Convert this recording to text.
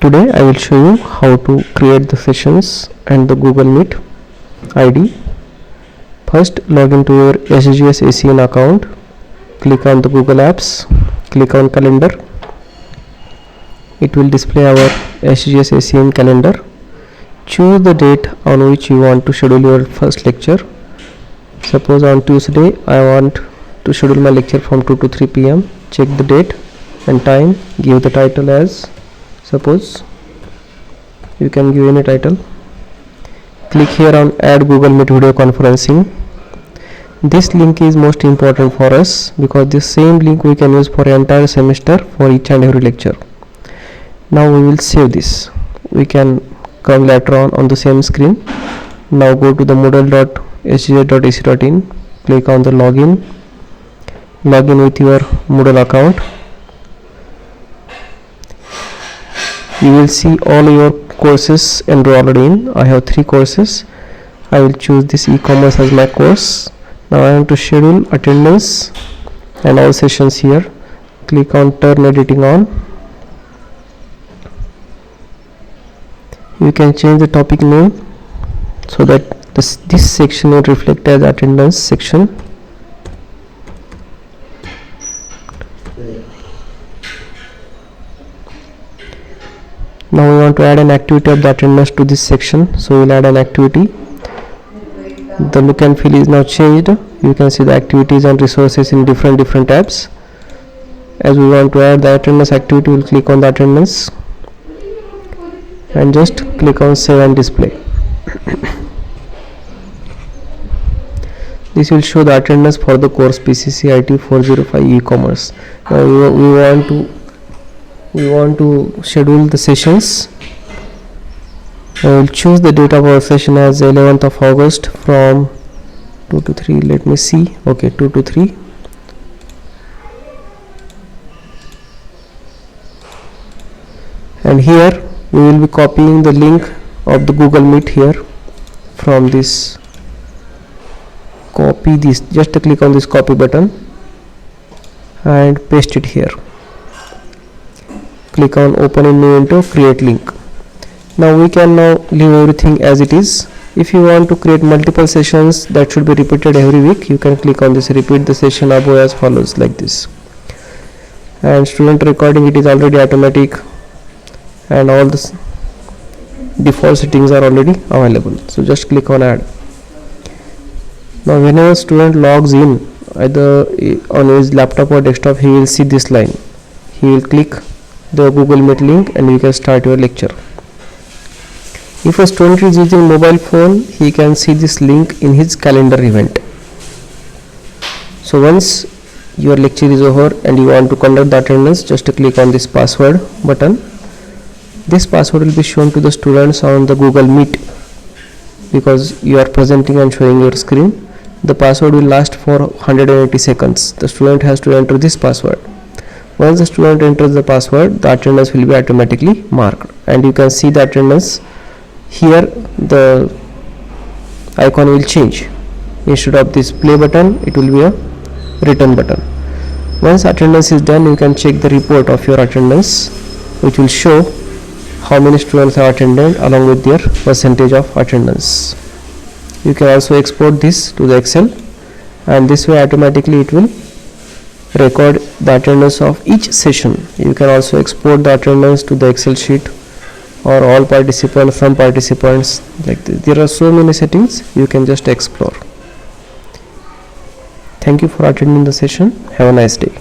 Today I will show you how to create the sessions and the Google Meet ID. First, log into your SGS ACN account. Click on the Google Apps. Click on Calendar. It will display our SGS ACN calendar. Choose the date on which you want to schedule your first lecture. Suppose on Tuesday I want to schedule my lecture from 2 to 3 p.m. Check the date and time. Give the title as, suppose you can give any title. Click here on add Google Meet video conferencing. This link is most important for us because this same link we can use for an entire semester for each and every lecture. Now we will save this. We can come later on the same screen. Now go to the moodle.sgs.ac.in. click on the login with your Moodle account. You will see all your courses enrolled in. I have 3 courses. I will choose this e-commerce as my course. Now I want to schedule attendance and all sessions here. Click on turn editing on. You can change the topic name so that this section will reflect as attendance section. Now we want to add an activity of the attendance to this section, so we'll add an activity. The look and feel is now changed. You can see the activities and resources in different tabs. As we want to add the attendance activity, we'll click on the attendance and just click on save and display. This will show the attendance for the course PCC IT 405 e-commerce. Now we want to schedule the sessions. I will choose the date of our session as 11th of August from 2 to 3. Let me see. Okay, 2 to 3. And here we will be copying the link of the Google Meet here from this. Copy this. Just click on this copy button and paste it here. Click on open in new window, create link. Now we can leave everything as it is. If you want to create multiple sessions that should be repeated every week, you can click on this repeat the session above as follows, like this. And student recording, it is already automatic and all the default settings are already available. So just click on add. Now whenever student logs in either on his laptop or desktop, he will see this line. He will click the Google Meet link and you can start your lecture. If a student is using mobile phone, he can see this link in his calendar event. So once your lecture is over and you want to conduct the attendance, just click on this password button. This password will be shown to the students on the Google Meet because you are presenting and showing your screen. The password will last for 180 seconds. The student has to enter this password. Once the student enters the password, the attendance will be automatically marked and you can see the attendance. Here the icon will change. Instead of this play button, it will be a return button. Once attendance is done, you can check the report of your attendance, which will show how many students have attended along with their percentage of attendance. You can also export this to the Excel and this way automatically it will record the attendance of each session. You can also export the attendance to the Excel sheet or all participants, some participants, like this. There are so many settings you can just explore. Thank you for attending the session. Have a nice day.